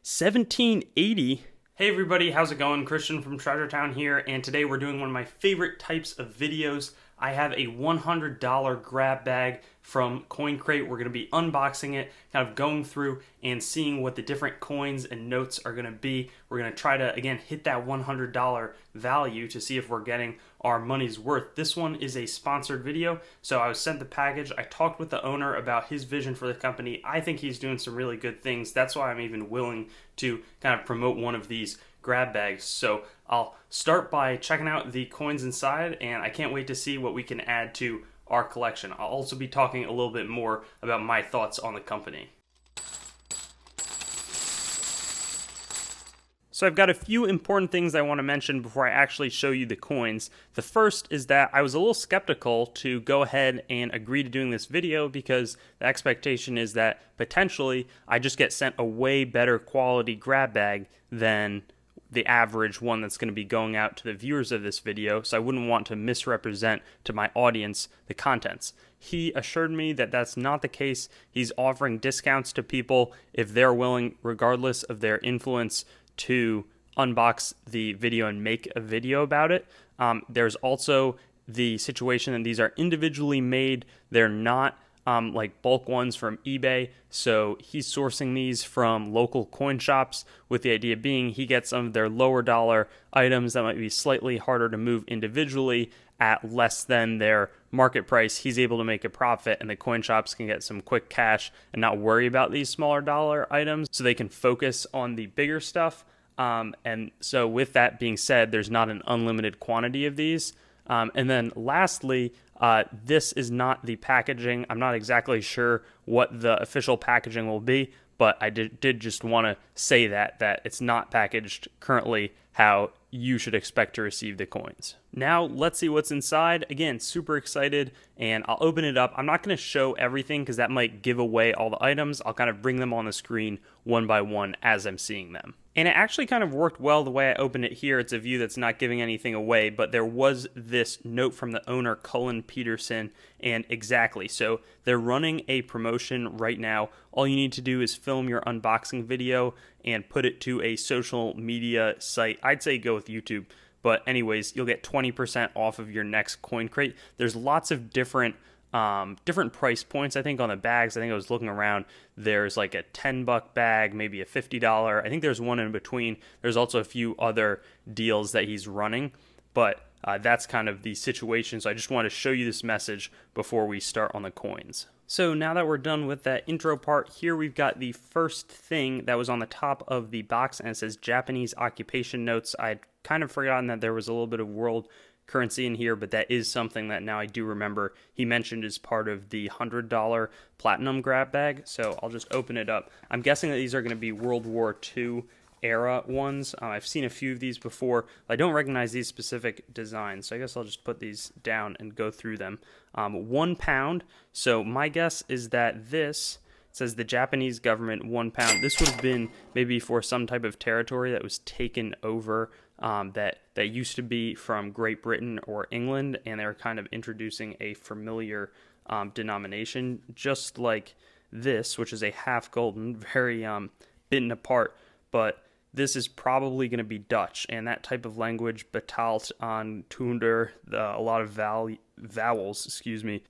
1780. Hey everybody, how's it going? Christian from Treasure Town here, and today we're doing one of my favorite types of videos. I have a $100 grab bag from CoinCrate. We're going to be unboxing it, kind of going through and seeing what the different coins and notes are going to be. We're going to try to, again, hit that $100 value to see if we're getting our money's worth. This one is a sponsored video, so I was sent the package. I talked with the owner about his vision for the company. I think he's doing some really good things. That's why I'm even willing to kind of promote one of these grab bags. So I'll start by checking out the coins inside, and I can't wait to see what we can add to our collection. I'll also be talking a little bit more about my thoughts on the company. So I've got a few important things I want to mention before I actually show you the coins. The first is that I was a little skeptical to go ahead and agree to doing this video because the expectation is that potentially I just get sent a way better quality grab bag than the average one that's going to be going out to the viewers of this video, so I wouldn't want to misrepresent to my audience the contents. He assured me that that's not the case. He's offering discounts to people if they're willing, regardless of their influence, to unbox the video and make a video about it. There's also the situation that these are individually made. They're not like bulk ones from eBay. So he's sourcing these from local coin shops with the idea being he gets some of their lower dollar items that might be slightly harder to move individually at less than their market price. He's able to make a profit, and the coin shops can get some quick cash and not worry about these smaller dollar items so they can focus on the bigger stuff. And so with that being said, there's not an unlimited quantity of these. And then lastly, this is not the packaging. I'm not exactly sure what the official packaging will be, but I did just want to say that it's not packaged currently how you should expect to receive the coins. Now let's see what's inside. Again, super excited, and I'll open it up. I'm not going to show everything because that might give away all the items. I'll kind of bring them on the screen one by one as I'm seeing them. And it actually kind of worked well the way I opened it here. It's a view that's not giving anything away, but there was this note from the owner, Cullen Peterson, and exactly. So they're running a promotion right now. All you need to do is film your unboxing video and put it to a social media site. I'd say go with YouTube. But anyways, you'll get 20% off of your next CoinCrate. There's lots of different price points, I think, on the bags. I think I was looking around. There's like a $10 bag, maybe a $50. I think there's one in between. There's also a few other deals that he's running, but that's kind of the situation. So I just want to show you this message before we start on the coins. So now that we're done with that intro part, here we've got the first thing that was on the top of the box, and it says Japanese occupation notes. I'd kind of forgotten that there was a little bit of world currency in here, but that is something that now I do remember he mentioned as part of the $100 platinum grab bag. So I'll just open it up. I'm guessing that these are going to be World War II era ones. I've seen a few of these before. I don't recognize these specific designs, so I guess I'll just put these down and go through them. £1. So my guess is that this says the Japanese government £1. This would have been maybe for some type of territory that was taken over, that used to be from Great Britain or England, and they were kind of introducing a familiar denomination, just like this, which is a half golden, very bitten apart, but this is probably going to be Dutch, and that type of language, betaald aan toender, a lot of vowels,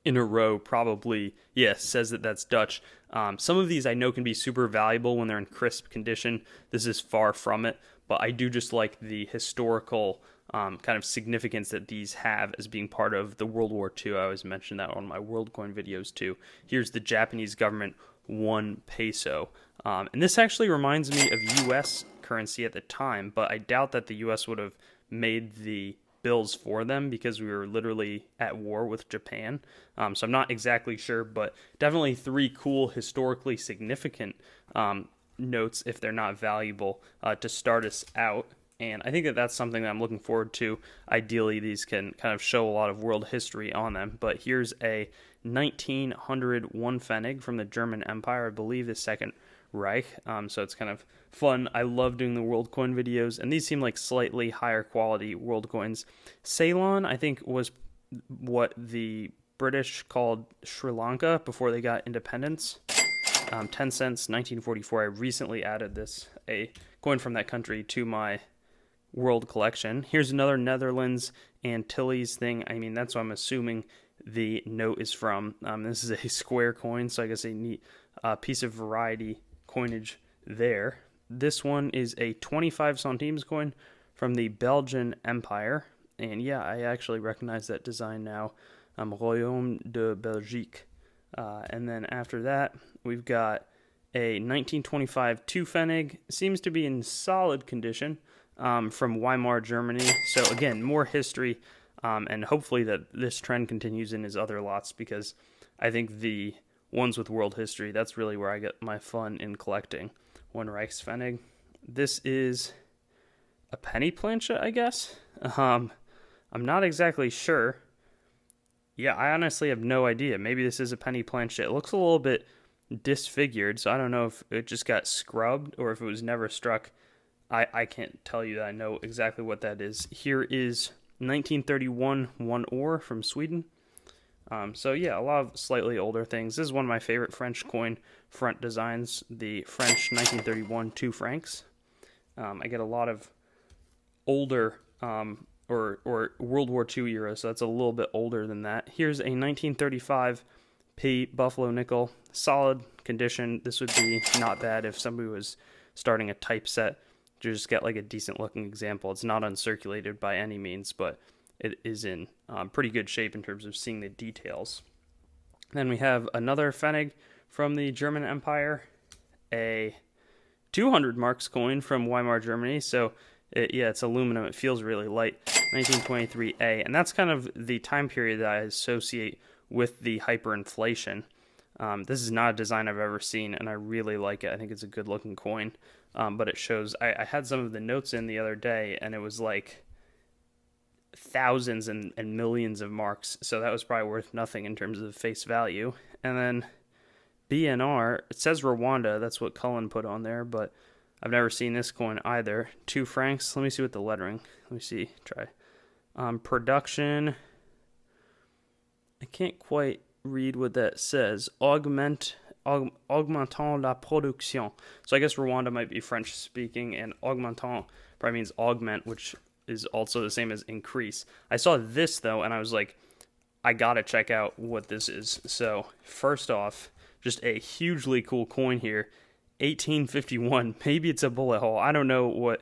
in a row, probably, says that that's Dutch. Some of these I know can be super valuable when they're in crisp condition. This is far from it, but I do just like the historical kind of significance that these have as being part of the World War II. I always mention that on my WorldCoin videos too. Here's the Japanese government £1. And this actually reminds me of US currency at the time, but I doubt that the US would have made the bills for them because we were literally at war with Japan. So I'm not exactly sure, but definitely three cool, historically significant notes if they're not valuable to start us out. And I think that that's something that I'm looking forward to. Ideally, these can kind of show a lot of world history on them. But here's a 1900 one Pfennig from the German Empire, I believe the Second Reich. So it's kind of fun. I love doing the WorldCoin videos, and these seem like slightly higher quality world coins. Ceylon, I think, was what the British called Sri Lanka before they got independence. 10 cents, 1944. I recently added a coin from that country, to my world collection. Here's another Netherlands Antilles thing. I mean, that's what I'm assuming the note is from. This is a square coin, so I guess a neat piece of variety coinage there. This one is a 25 centimes coin from the Belgian Empire. And yeah, I actually recognize that design now. Royaume de Belgique. And then after that, we've got a 1925 two Pfennig. Seems to be in solid condition, from Weimar, Germany. So again, more history, and hopefully that this trend continues in his other lots, because I think the ones with world history, that's really where I get my fun in collecting. One Reichspfennig. This is a penny plancha, I guess. I'm not exactly sure. Yeah, I honestly have no idea. Maybe this is a penny plancha. It looks a little bit disfigured, so I don't know if it just got scrubbed or if it was never struck. I can't tell you that I know exactly what that is. Here is 1931 one ore from Sweden. So yeah, a lot of slightly older things. This is one of my favorite French coin front designs, the French 1931 2 francs. I get a lot of older or World War II era, so that's a little bit older than that. Here's a 1935 P Buffalo nickel, solid condition. This would be not bad if somebody was starting a typeset to just get like a decent looking example. It's not uncirculated by any means, but it is in pretty good shape in terms of seeing the details. Then we have another Pfennig from the German Empire, a 200 marks coin from Weimar, Germany. So it's aluminum. It feels really light. 1923A, and that's kind of the time period that I associate with the hyperinflation. This is not a design I've ever seen, and I really like it. I think it's a good looking coin, but it shows. I had some of the notes in the other day, and it was like thousands and millions of marks, so that was probably worth nothing in terms of face value. And then BNR, it says Rwanda, that's what Cullen put on there, but I've never seen this coin either. 2 francs. Let me see what the lettering. Let me see. Try. Production. I can't quite read what that says. Augmentant la production. So I guess Rwanda might be French speaking, and augmentant probably means augment, which is also the same as increase. I saw this though, and I was like, I gotta check out what this is. So first off, just a hugely cool coin here. 1851. Maybe it's a bullet hole. I don't know what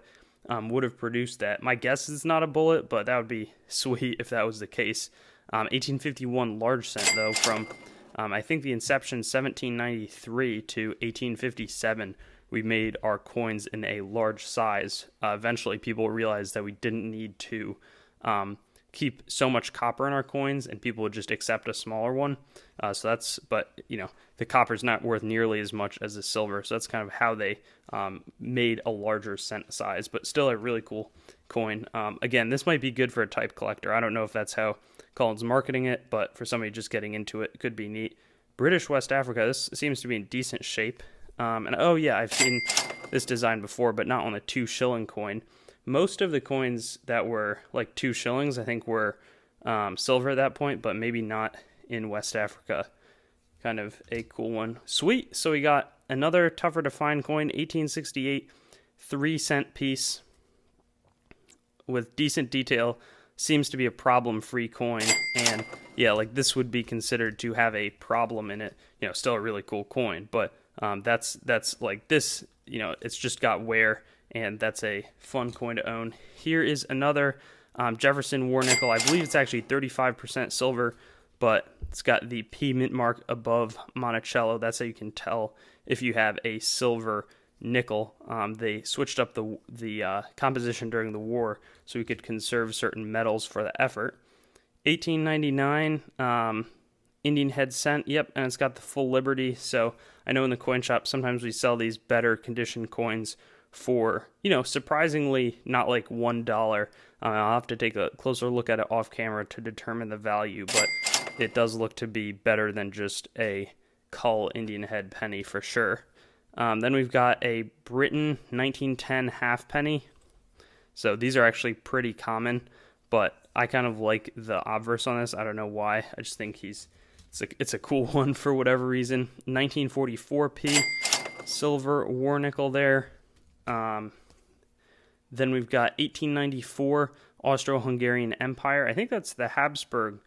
would have produced that. My guess is it's not a bullet, but that would be sweet if that was the case. 1851 large cent, though, from I think the inception 1793 to 1857. We made our coins in a large size. Eventually, people realized that we didn't need to keep so much copper in our coins, and people would just accept a smaller one. But the copper's not worth nearly as much as the silver, so that's kind of how they made a larger cent size, but still a really cool coin. Again, this might be good for a type collector. I don't know if that's how Cullen's marketing it, but for somebody just getting into it could be neat. British West Africa, this seems to be in decent shape. And oh yeah, I've seen this design before, but not on a 2 shilling coin. Most of the coins that were like 2 shillings, I think, were silver at that point, but maybe not in West Africa. Kind of a cool one. Sweet. So we got another tougher to find coin, 1868, 3 cent piece with decent detail. Seems to be a problem-free coin, and yeah, like this would be considered to have a problem in it. Still a really cool coin, but that's like this. It's just got wear, and that's a fun coin to own. Here is another Jefferson War nickel. I believe it's actually 35% silver, but it's got the P mint mark above Monticello. That's how you can tell if you have a silver nickel. They switched up the composition during the war so we could conserve certain metals for the effort. 1899 Indian head cent. Yep, and it's got the full Liberty. So I know in the coin shop sometimes we sell these better condition coins for surprisingly not like $1. I'll have to take a closer look at it off camera to determine the value, but it does look to be better than just a Cull Indian head penny for sure. Then we've got a Britain 1910 halfpenny. So these are actually pretty common, but I kind of like the obverse on this. I don't know why. I just think he's It's a cool one for whatever reason. 1944p silver war nickel there. Then we've got 1894 Austro-Hungarian Empire. I think that's the Habsburg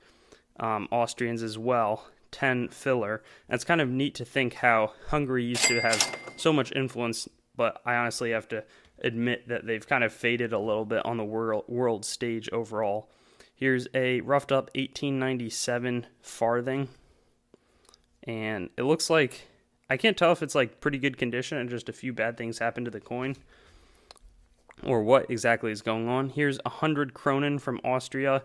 Austrians as well. 10 filler. And it's kind of neat to think how Hungary used to have so much influence, but I honestly have to admit that they've kind of faded a little bit on the world stage overall. Here's a roughed up 1897 farthing, and it looks like, I can't tell if it's like pretty good condition and just a few bad things happened to the coin, or what exactly is going on. Here's 100 Kronen from Austria,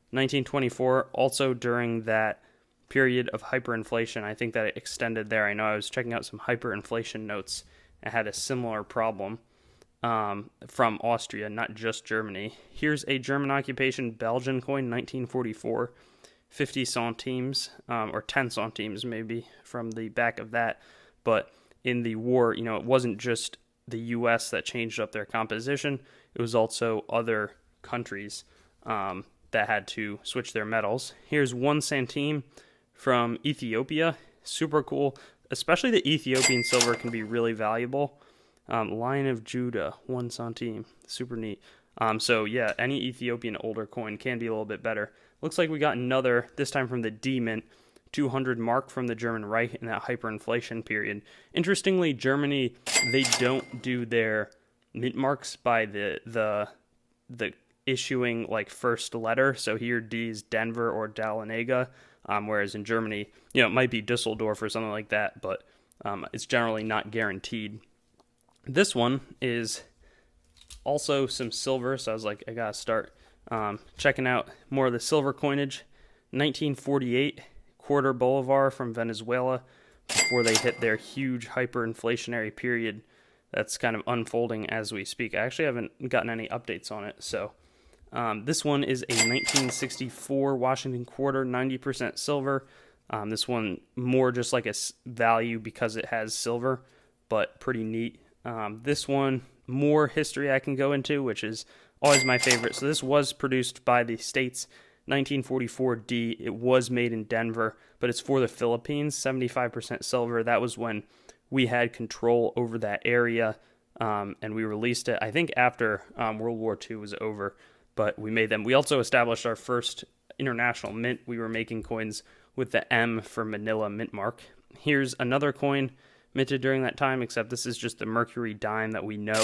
1924, also during that period of hyperinflation. I think that it extended there. I know I was checking out some hyperinflation notes and had a similar problem from Austria, not just Germany. Here's a German occupation Belgian coin, 1944, 50 centimes, or 10 centimes maybe from the back of that. But in the war, it wasn't just the U.S. that changed up their composition. It was also other countries that had to switch their metals. Here's 1 centime from Ethiopia. Super cool. Especially the Ethiopian silver can be really valuable. Lion of Judah, 1 centime. Super neat. So yeah, any Ethiopian older coin can be a little bit better. Looks like we got another, this time from the D Mint, 200 mark from the German Reich in that hyperinflation period. Interestingly, Germany, they don't do their mint marks by the issuing like first letter. So here D is Denver or Dahlonega, whereas in Germany, it might be Düsseldorf or something like that, but it's generally not guaranteed. This one is also some silver, so I was like, I gotta start checking out more of the silver coinage. 1948 quarter bolivar from Venezuela before they hit their huge hyperinflationary period that's kind of unfolding as we speak. I actually haven't gotten any updates on it, so this one is a 1964 Washington quarter, 90% silver. This one more just like a value because it has silver, but pretty neat. This one, more history I can go into, which is always my favorite. So this was produced by the States, 1944D. It was made in Denver, but it's for the Philippines, 75% silver. That was when we had control over that area, and we released it, I think, after World War II was over, but we made them. We also established our first international mint. We were making coins with the M for Manila mint mark. Here's another coin minted during that time, except this is just the Mercury dime that we know.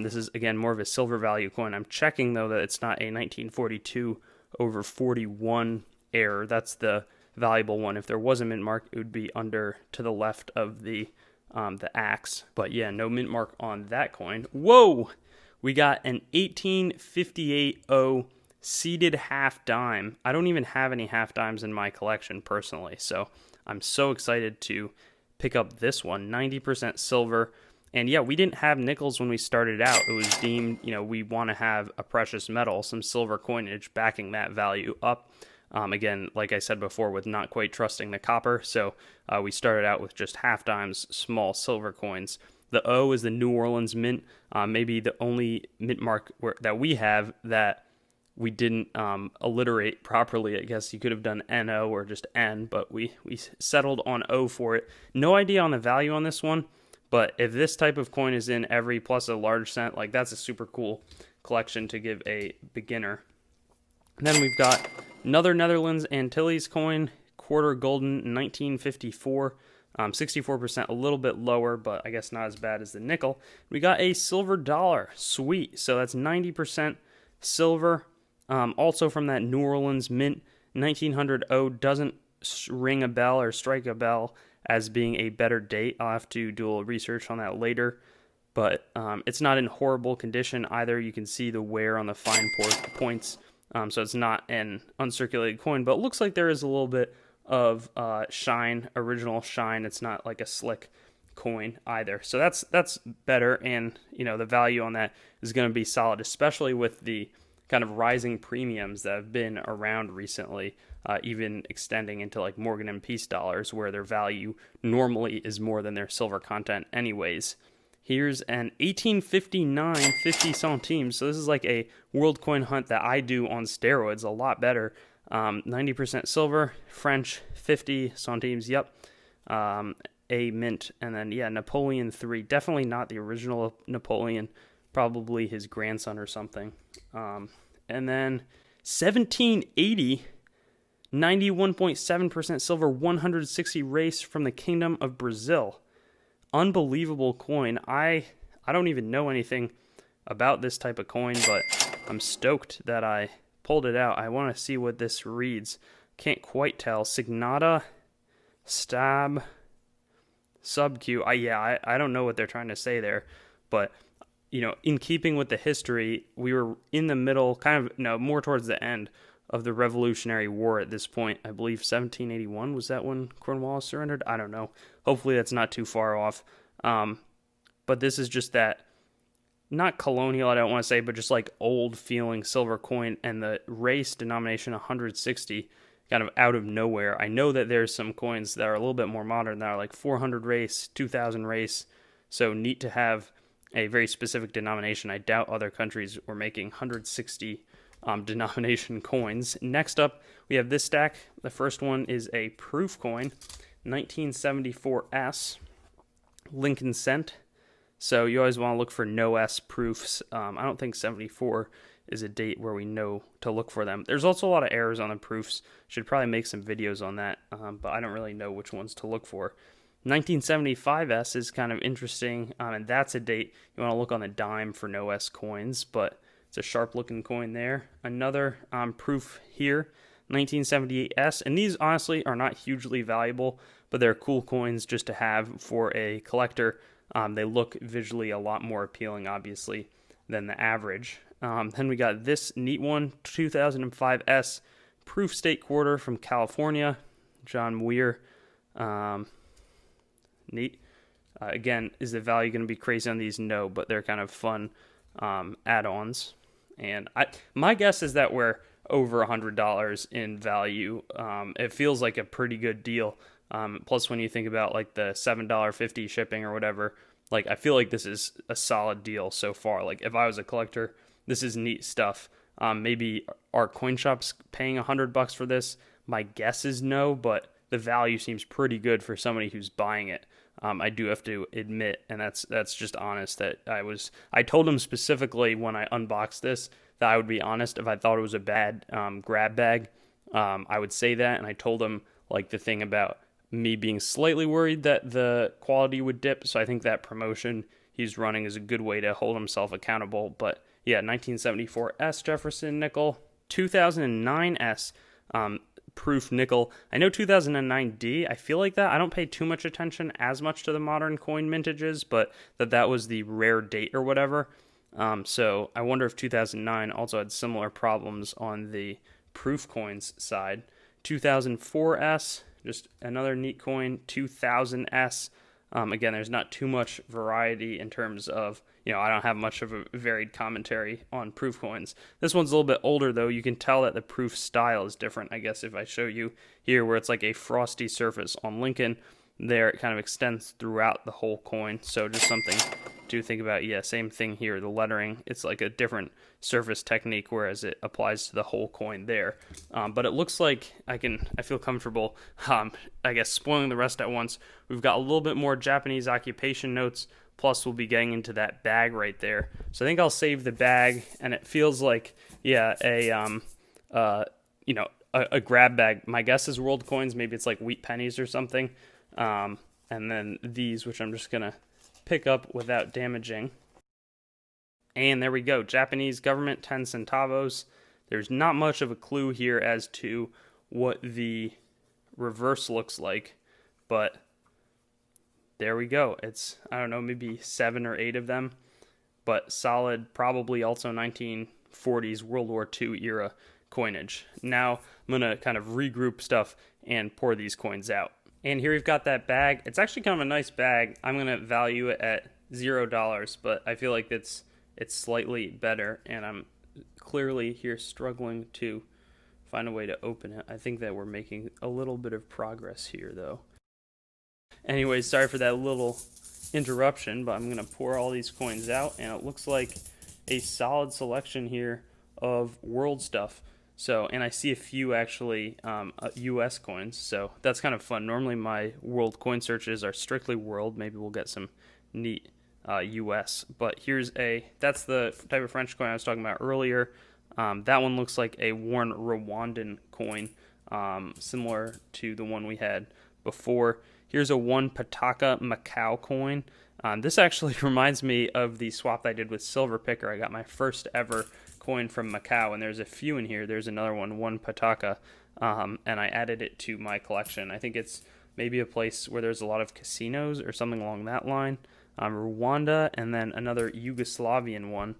This is, again, more of a silver value coin. I'm checking, though, that it's not a 1942 over 41 error. That's the valuable one. If there was a mint mark, it would be under to the left of the axe. But yeah, no mint mark on that coin. Whoa! We got an 1858 seeded half dime. I don't even have any half dimes in my collection personally, so I'm so excited to pick up this one. 90% silver. And yeah, we didn't have nickels when we started out. It was deemed, we want to have a precious metal, some silver coinage backing that value up. Again, like I said before, with not quite trusting the copper. So we started out with just half dimes, small silver coins. The O is the New Orleans Mint, maybe the only mint mark that we have that we didn't alliterate properly. I guess you could have done NO or just N, but we settled on O for it. No idea on the value on this one, but if this type of coin is in every plus a large cent, like that's a super cool collection to give a beginner. And then we've got another Netherlands Antilles coin, quarter golden, 1954. 64%, a little bit lower, but I guess not as bad as the nickel. We got a silver dollar. Sweet. So that's 90% silver. Also from that New Orleans Mint, 1900 O doesn't ring a bell or strike a bell as being a better date. I'll have to do a little research on that later. But it's not in horrible condition either. You can see the wear on the fine points. So it's not an uncirculated coin, but it looks like there is a little bit of shine, original shine. It's not like a slick coin either. So that's better, and the value on that is going to be solid, especially with the kind of rising premiums that have been around recently, even extending into like Morgan and Peace dollars, where their value normally is more than their silver content anyways. Here's an 1859 50 centimes. So this is like a world coin hunt that I do on steroids, a lot better. 90% silver, French 50 centimes, yep. A mint, and then yeah, Napoleon III, definitely not the original Napoleon, probably his grandson or something. And then 1780, 91.7% silver, 160 race from the Kingdom of Brazil. Unbelievable coin. I don't even know anything about this type of coin, but I'm stoked that I pulled it out. I want to see what this reads. Can't quite tell. Signata Stab Sub Q. I don't know what they're trying to say there, but you know, in keeping with the history, we were in the middle, kind of, no, more towards the end of the Revolutionary War at this point. I believe 1781, was that when Cornwallis surrendered? I don't know. Hopefully that's not too far off. But this is just that, not colonial, I don't want to say, but just like old feeling silver coin, and the race denomination 160, kind of out of nowhere. I know that there's some coins that are a little bit more modern that are like 400 race, 2000 race, so neat to have a very specific denomination. I doubt other countries were making 160 denomination coins. Next up, we have this stack. The first one is a proof coin, 1974S, Lincoln cent. So you always want to look for no S proofs. I don't think 74 is a date where we know to look for them. There's also a lot of errors on the proofs. Should probably make some videos on that, but I don't really know which ones to look for. 1975S is kind of interesting, and that's a date you want to look on the dime for no S coins, but it's a sharp looking coin there. Another proof here, 1978S, and these honestly are not hugely valuable, but they're cool coins just to have for a collector. They look visually a lot more appealing, obviously, than the average. Then we got this neat one, 2005S, proof state quarter from California, John Weir. Neat. Again, is the value going to be crazy on these? No, but they're kind of fun add-ons. And my guess is that we're over $100 in value. It feels like a pretty good deal. Plus, when you think about like the $7.50 shipping or whatever, like I feel like this is a solid deal so far. Like if I was a collector, this is neat stuff. Maybe our coin shop's paying $100 for this. My guess is no, but the value seems pretty good for somebody who's buying it. I do have to admit, and that's just honest, that I told him specifically when I unboxed this that I would be honest if I thought it was a bad grab bag. I would say that, and I told him like the thing about me being slightly worried that the quality would dip, so I think that promotion he's running is a good way to hold himself accountable. But yeah, 1974S Jefferson nickel, 2009S proof nickel. I know 2009D, I feel like that. I don't pay too much attention as much to the modern coin mintages, but that was the rare date or whatever. So I wonder if 2009 also had similar problems on the proof coins side. 2004S, just another neat coin. 2000S. Again, there's not too much variety in terms of, I don't have much of a varied commentary on proof coins. This one's a little bit older, though. You can tell that the proof style is different, I guess, if I show you here, where it's like a frosty surface on Lincoln. There, it kind of extends throughout the whole coin. So just something to think about. Yeah, same thing here. The lettering, it's like a different surface technique, whereas it applies to the whole coin there. But it looks like I feel comfortable, I guess, spoiling the rest at once. We've got a little bit more Japanese occupation notes, plus we'll be getting into that bag right there. So I think I'll save the bag, and it feels like, yeah, a grab bag. My guess is world coins, maybe it's like wheat pennies or something. And then these, which I'm just going to pick up without damaging. And there we go. Japanese government, 10 centavos. There's not much of a clue here as to what the reverse looks like, but there we go. It's, I don't know, maybe 7 or 8 of them, but solid, probably also 1940s World War II era coinage. Now I'm going to kind of regroup stuff and pour these coins out. And here we've got that bag. It's actually kind of a nice bag. I'm going to value it at $0, but I feel like it's slightly better, and I'm clearly here struggling to find a way to open it. I think that we're making a little bit of progress here, though. Anyways, sorry for that little interruption, but I'm going to pour all these coins out, and it looks like a solid selection here of world stuff. So, and I see a few actually US coins, so that's kind of fun. Normally my world coin searches are strictly world. Maybe we'll get some neat US. But that's the type of French coin I was talking about earlier. That one looks like a worn Rwandan coin, similar to the one we had before. Here's a one Pataka Macau coin. This actually reminds me of the swap I did with Silver Picker. I got my first ever coin from Macau, and there's a few in here. There's another one Pataka, and I added it to my collection. I think it's maybe a place where there's a lot of casinos or something along that line. Rwanda, and then another Yugoslavian one.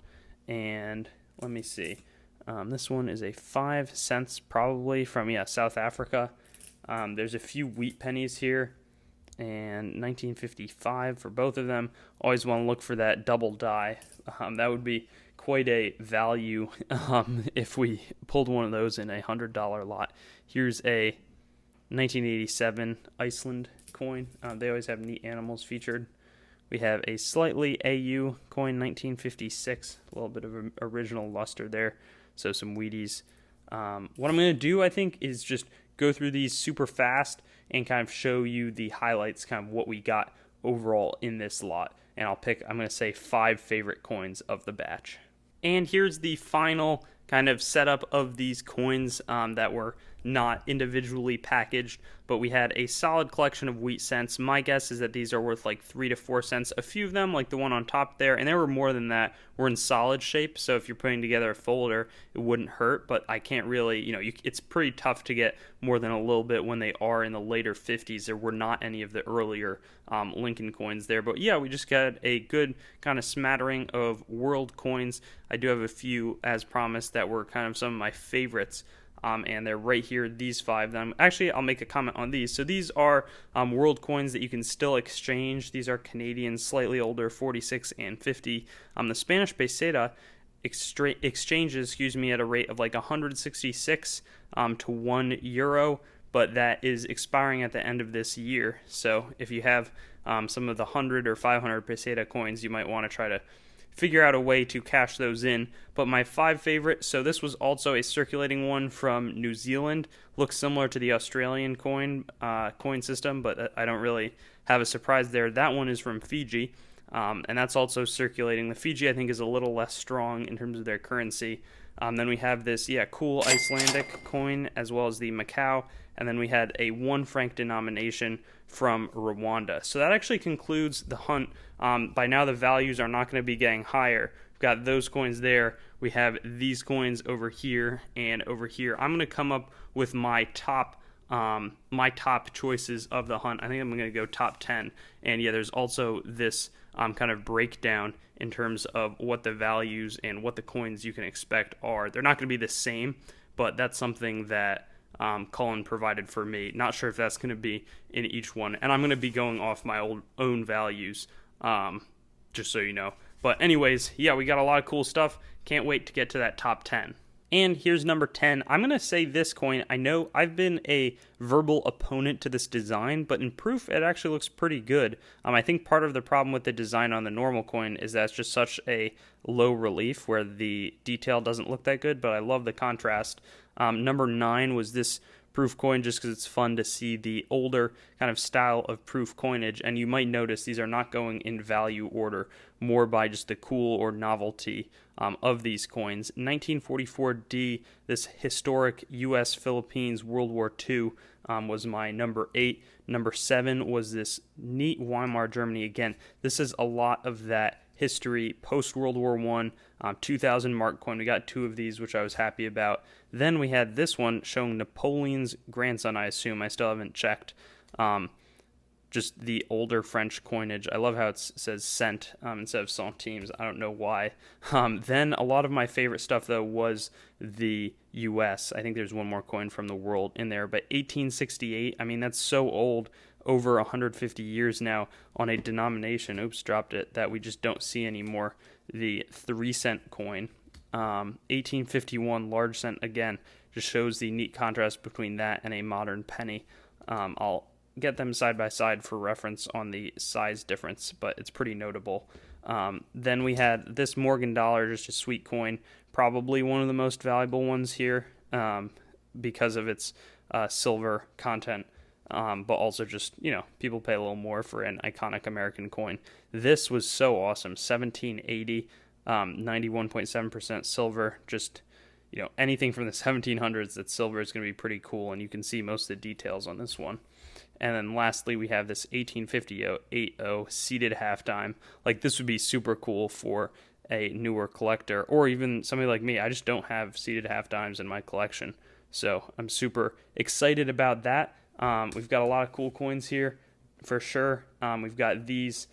And let me see. This one is a 5 cents probably from, South Africa. There's a few wheat pennies here, and 1955 for both of them. Always want to look for that double die. That would be quite a value if we pulled one of those in a $100 lot. Here's a 1987 Iceland coin. They always have neat animals featured. We have a slightly AU coin, 1956, a little bit of original luster there, so some Wheaties. What I'm going to do, I think, is just go through these super fast and kind of show you the highlights, kind of what we got overall in this lot. And I'm going to say 5 favorite coins of the batch. And here's the final kind of setup of these coins that were not individually packaged, but we had a solid collection of wheat cents. My guess is that these are worth like 3 to 4 cents. A few of them, like the one on top there, and there were more than that, were in solid shape, so if you're putting together a folder, it wouldn't hurt, but I can't really, it's pretty tough to get more than a little bit when they are in the later 50s. There were not any of the earlier Lincoln coins there, but yeah, we just got a good kind of smattering of world coins. I do have a few, as promised, that were kind of some of my favorites. And they're right here, these 5. I'll make a comment on these. So these are world coins that you can still exchange. These are Canadian, slightly older, 46 and 50. The Spanish peseta exchanges, at a rate of like 166 to €1, but that is expiring at the end of this year. So if you have some of the 100 or 500 peseta coins, you might want to try to figure out a way to cash those in. But my 5 favorite, so this was also a circulating one from New Zealand, looks similar to the Australian coin system, but I don't really have a surprise there. That one is from Fiji, and that's also circulating. The Fiji, I think, is a little less strong in terms of their currency. Then we have this cool Icelandic coin, as well as the Macau, and then we had a 1 franc denomination from Rwanda. So that actually concludes the hunt. By now the values are not going to be getting higher. We've got those coins there. We have these coins over here and over here. I'm going to come up with my top choices of the hunt. I think I'm going to go top 10. And there's also this kind of breakdown in terms of what the values and what the coins you can expect are. They're not going to be the same, but that's something that Cullen provided for me. Not sure if that's going to be in each one. And I'm going to be going off my own values, just so you know. But anyways, we got a lot of cool stuff. Can't wait to get to that top 10. And here's number 10. I'm going to say this coin. I know I've been a verbal opponent to this design, but in proof, it actually looks pretty good. I think part of the problem with the design on the normal coin is that it's just such a low relief where the detail doesn't look that good, but I love the contrast. Number 9 was this proof coin, just because it's fun to see the older kind of style of proof coinage. And you might notice these are not going in value order, more by just the cool or novelty of these coins. 1944D, this historic U.S. Philippines World War II, was my number 8. Number 7 was this neat Weimar Germany. Again, this is a lot of that history post World War I, 2000 mark coin. We got 2 of these, which I was happy about. Then we had this one showing Napoleon's grandson, I assume. I still haven't checked. Just the older French coinage. I love how it says cent instead of centimes. I don't know why. Then a lot of my favorite stuff, though, was the U.S. I think there's one more coin from the world in there. But 1868, that's so old, over 150 years now, on a denomination, dropped it, that we just don't see anymore. The 3-cent coin. 1851 large cent, again, just shows the neat contrast between that and a modern penny. I'll get them side by side for reference on the size difference, but it's pretty notable. Then we had this Morgan dollar, just a sweet coin, probably one of the most valuable ones here. because of its silver content. But also just, people pay a little more for an iconic American coin. This was so awesome. 1780, 91.7% silver. Just, anything from the 1700s that's silver is going to be pretty cool, and you can see most of the details on this one. And then lastly, we have this 1850 seated half dime. Like, this would be super cool for a newer collector, or even somebody like me. I just don't have seated half dimes in my collection, so I'm super excited about that. We've got a lot of cool coins here for sure. We've got these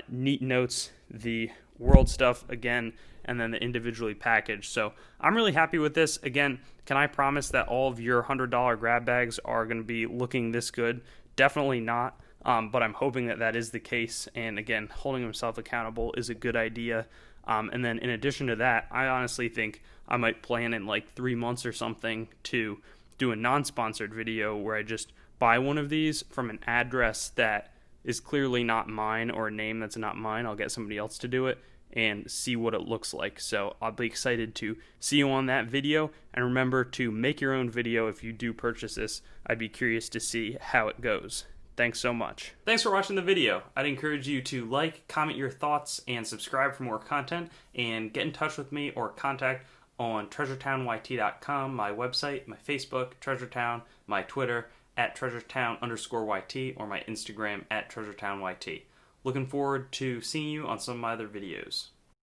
neat notes, the world stuff again, and then the individually packaged. So I'm really happy with this. Again, can I promise that all of your $100 grab bags are going to be looking this good? Definitely not. But I'm hoping that that is the case. And again, holding himself accountable is a good idea. And then in addition to that, I honestly think I might plan in like 3 months or something to do a non-sponsored video where I just buy one of these from an address that is clearly not mine, or a name that's not mine. I'll get somebody else to do it and see what it looks like. So I'll be excited to see you on that video. And remember to make your own video if you do purchase this. I'd be curious to see how it goes. Thanks so much. Thanks for watching the video. I'd encourage you to like, comment your thoughts, and subscribe for more content, and get in touch with me or contact on treasuretown.yt.com, my website, my Facebook, TreasureTown, my Twitter, @treasuretown_YT, or my Instagram, @treasuretownyt. Looking forward to seeing you on some of my other videos.